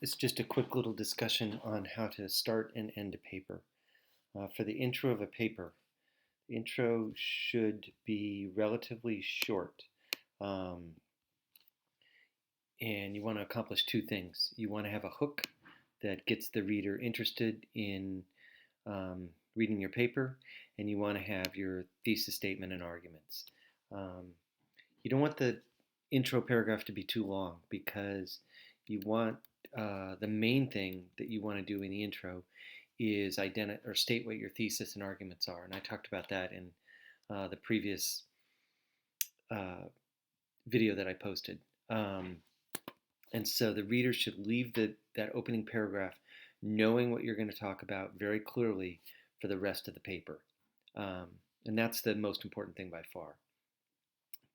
It's just a quick little discussion on how to start and end a paper. For the intro of a paper, the intro should be relatively short. Um, and you want to accomplish two things. You want to have a hook that gets the reader interested in reading your paper, and you want to have your thesis statement and arguments. Um, you don't want the intro paragraph to be too long because you want the main thing that you want to do in the intro is identify or state what your thesis and arguments are. And I talked about that in the previous uh, video that I posted. And so the reader should leave that opening paragraph knowing what you're going to talk about very clearly for the rest of the paper. Um, and that's the most important thing by far.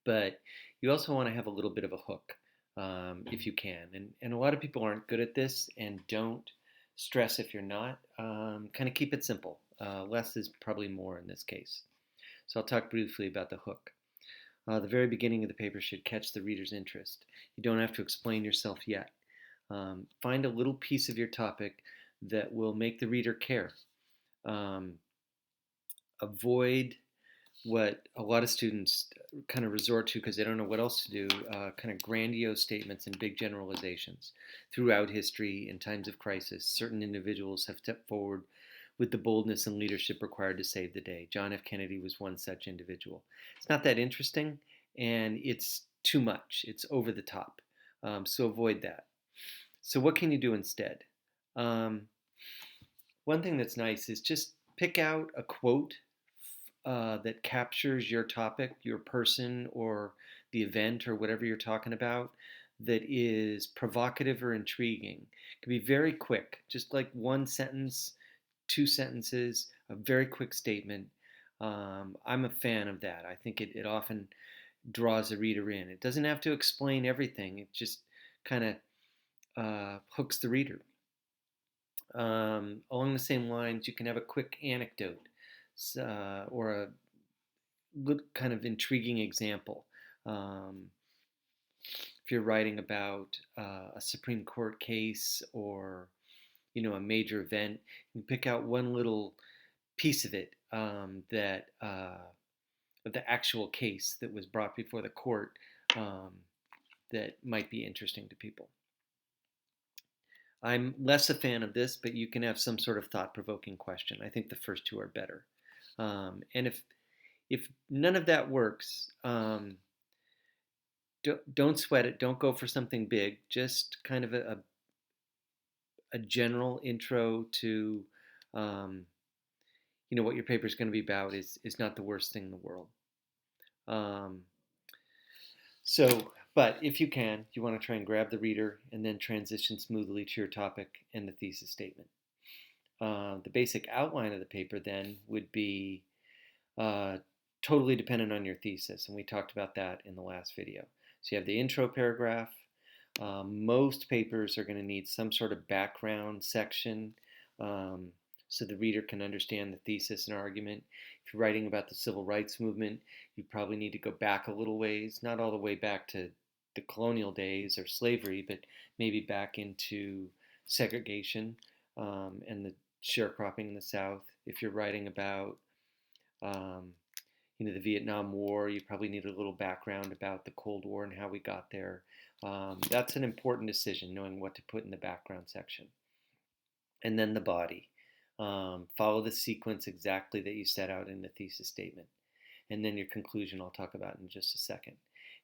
But you also want to have a little bit of a hook if you can. And a lot of people aren't good at this and don't stress if you're not. Kind of keep it simple. Less is probably more in this case. So I'll talk briefly about the hook. The very beginning of the paper should catch the reader's interest. You don't have to explain yourself yet. Find a little piece of your topic that will make the reader care. Avoid what a lot of students kind of resort to because they don't know what else to do, kind of grandiose statements and big generalizations. Throughout history, in times of crisis, certain individuals have stepped forward with the boldness and leadership required to save the day. John F. Kennedy was one such individual. It's not that interesting, and it's too much. It's over the top. So avoid that. So what can you do instead? Um, One thing that's nice is just pick out a quote that captures your topic, your person, or the event, or whatever you're talking about, that is provocative or intriguing. It can be very quick, just like one sentence, two sentences, a very quick statement. I'm a fan of that. I think it often draws the reader in. It doesn't have to explain everything, it just kind of hooks the reader. Along the same lines, you can have a quick anecdote or a kind of intriguing example. Um, if you're writing about a Supreme Court case or a major event, you pick out one little piece of it that of the actual case that was brought before the court um, that might be interesting to people. I'm less a fan of this, but you can have some sort of thought-provoking question. I think the first two are better. And if none of that works, don't sweat it. Don't go for something big. Just kind of a general intro to what your paper is going to be about is not the worst thing in the world. Um, but if you can, you want to try and grab the reader and then transition smoothly to your topic and the thesis statement. The basic outline of the paper then would be totally dependent on your thesis, and we talked about that in the last video. So you have the intro paragraph. Most papers are going to need some sort of background section so the reader can understand the thesis and argument. If you're writing about the civil rights movement, you probably need to go back a little ways, not all the way back to the colonial days or slavery, but maybe back into segregation and the sharecropping in the South. If you're writing about the Vietnam War, you probably need a little background about the Cold War and how we got there. That's an important decision, knowing what to put in the background section. And then the body. Follow the sequence exactly that you set out in the thesis statement. And then your conclusion I'll talk about in just a second.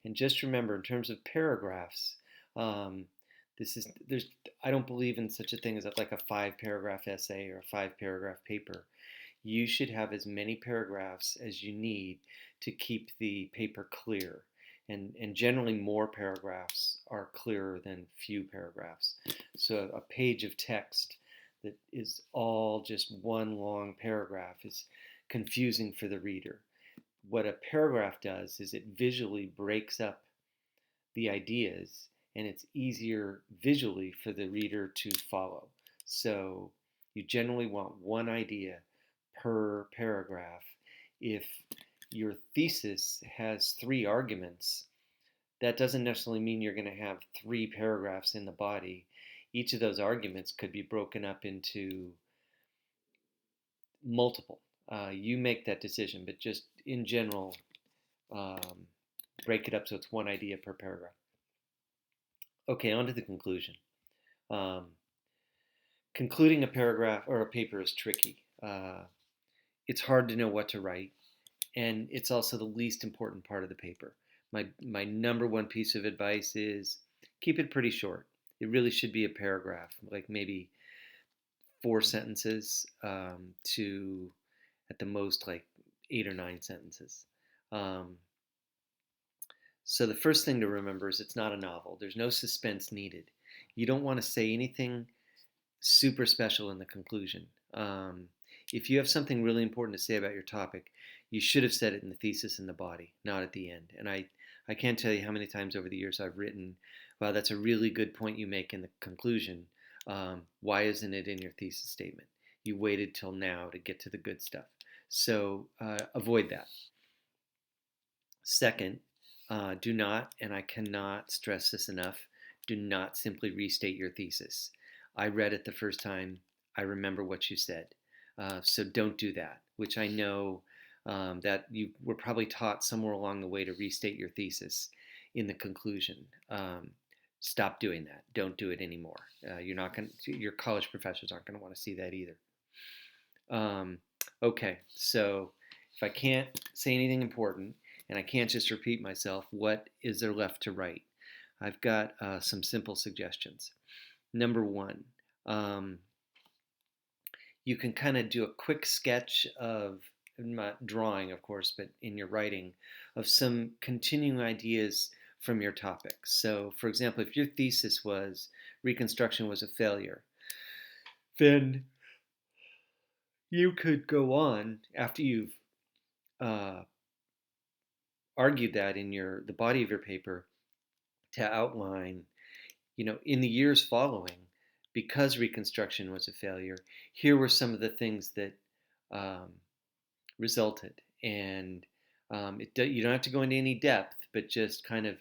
And just remember, in terms of paragraphs, I don't believe in such a thing as like a 5-paragraph essay or a 5-paragraph paper. You should have as many paragraphs as you need to keep the paper clear. And generally more paragraphs are clearer than few paragraphs. So a page of text that is all just one long paragraph is confusing for the reader. What a paragraph does is it visually breaks up the ideas, and it's easier visually for the reader to follow. So you generally want one idea per paragraph. If your thesis has 3 arguments, that doesn't necessarily mean you're going to have 3 paragraphs in the body. each of those arguments could be broken up into multiple. You make that decision, but just in general, um, break it up so it's one idea per paragraph. Okay, on to the conclusion. Um, Concluding a paragraph or a paper is tricky. It's hard to know what to write, and it's also the least important part of the paper. My number one piece of advice is keep it pretty short. It really should be a paragraph, like maybe 4 sentences to at the most like 8 or 9 sentences. Um, so the first thing to remember is it's not a novel. There's no suspense needed. You don't want to say anything super special in the conclusion. If you have something really important to say about your topic, you should have said it in the thesis in the body, not at the end. And I can't tell you how many times over the years I've written, wow, that's a really good point you make in the conclusion. Why isn't it in your thesis statement? You waited till now to get to the good stuff. So avoid that. Second, do not, and I cannot stress this enough, do not simply restate your thesis. I read it the first time. I remember what you said. So don't do that, which I know that you were probably taught somewhere along the way to restate your thesis in the conclusion. Stop doing that. Don't do it anymore. You're not going. Your college professors aren't going to want to see that either. Okay, so if I can't say anything important and I can't just repeat myself, what is there left to write? I've got some simple suggestions. Number one, you can kind of do a quick sketch of, not drawing, of course, but in your writing, of some continuing ideas from your topic. So, for example, if your thesis was Reconstruction was a failure, then you could go on after you've uh, argued that in the body of your paper to outline, in the years following, because Reconstruction was a failure, here were some of the things that um, resulted. And you don't have to go into any depth, but just kind of,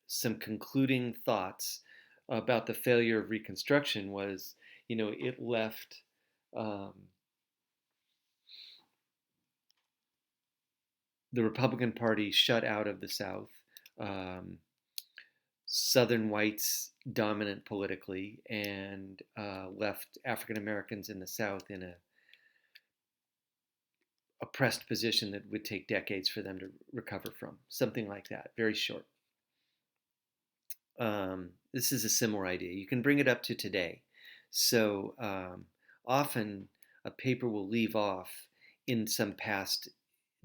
some concluding thoughts about the failure of Reconstruction was, it left the Republican Party shut out of the South. Southern whites dominant politically, and left African Americans in the South in a oppressed position that would take decades for them to recover from. Something like that, very short. This is a similar idea. You can bring it up to today. So often a paper will leave off in some past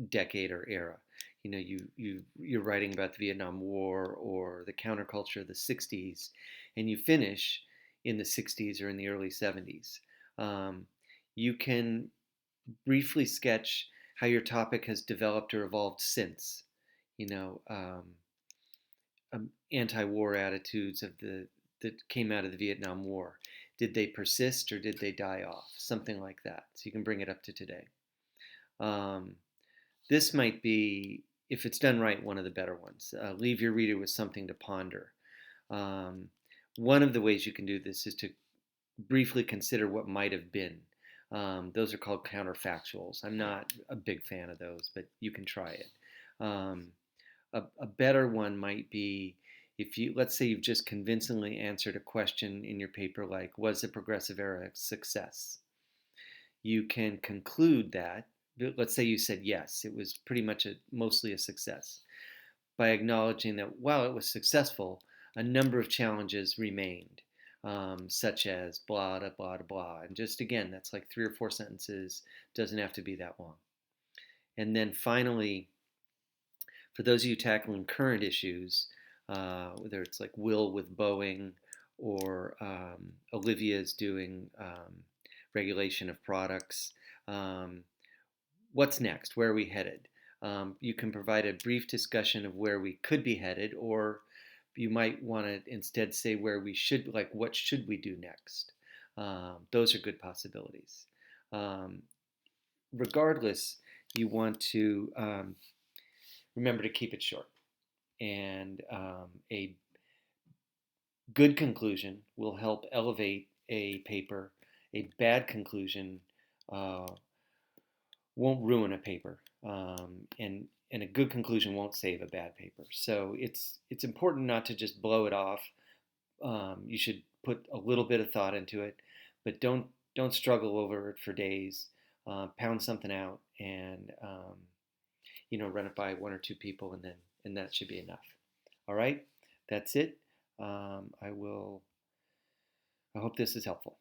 decade or era. You're writing about the Vietnam War or the counterculture of the 60s, and you finish in the 60s or in the early 70s. You can briefly sketch how your topic has developed or evolved since. Anti-war attitudes that came out of the Vietnam War. Did they persist or did they die off? Something like that. So you can bring it up to today. This might be, if it's done right, one of the better ones. Leave your reader with something to ponder. One of the ways you can do this is to briefly consider what might have been. Those are called counterfactuals. I'm not a big fan of those, but you can try it. A better one might be, let's say you've just convincingly answered a question in your paper like, was the Progressive Era a success? You can conclude that, let's say you said yes, it was pretty much mostly a success, by acknowledging that while it was successful, a number of challenges remained, such as blah, blah, blah, blah. And just again, that's like 3 or 4 sentences, doesn't have to be that long. And then finally, for those of you tackling current issues, whether it's like Will with Boeing or Olivia's doing regulation of products, what's next? Where are we headed? You can provide a brief discussion of where we could be headed, or you might want to instead say where we should, like what should we do next? Those are good possibilities. Regardless, you want to remember to keep it short. And a good conclusion will help elevate a paper. A bad conclusion uh, won't ruin a paper, and a good conclusion won't save a bad paper. So it's important not to just blow it off. You should put a little bit of thought into it, but don't struggle over it for days. Pound something out and run it by one or two people, and that should be enough. All right, that's it. I hope this is helpful.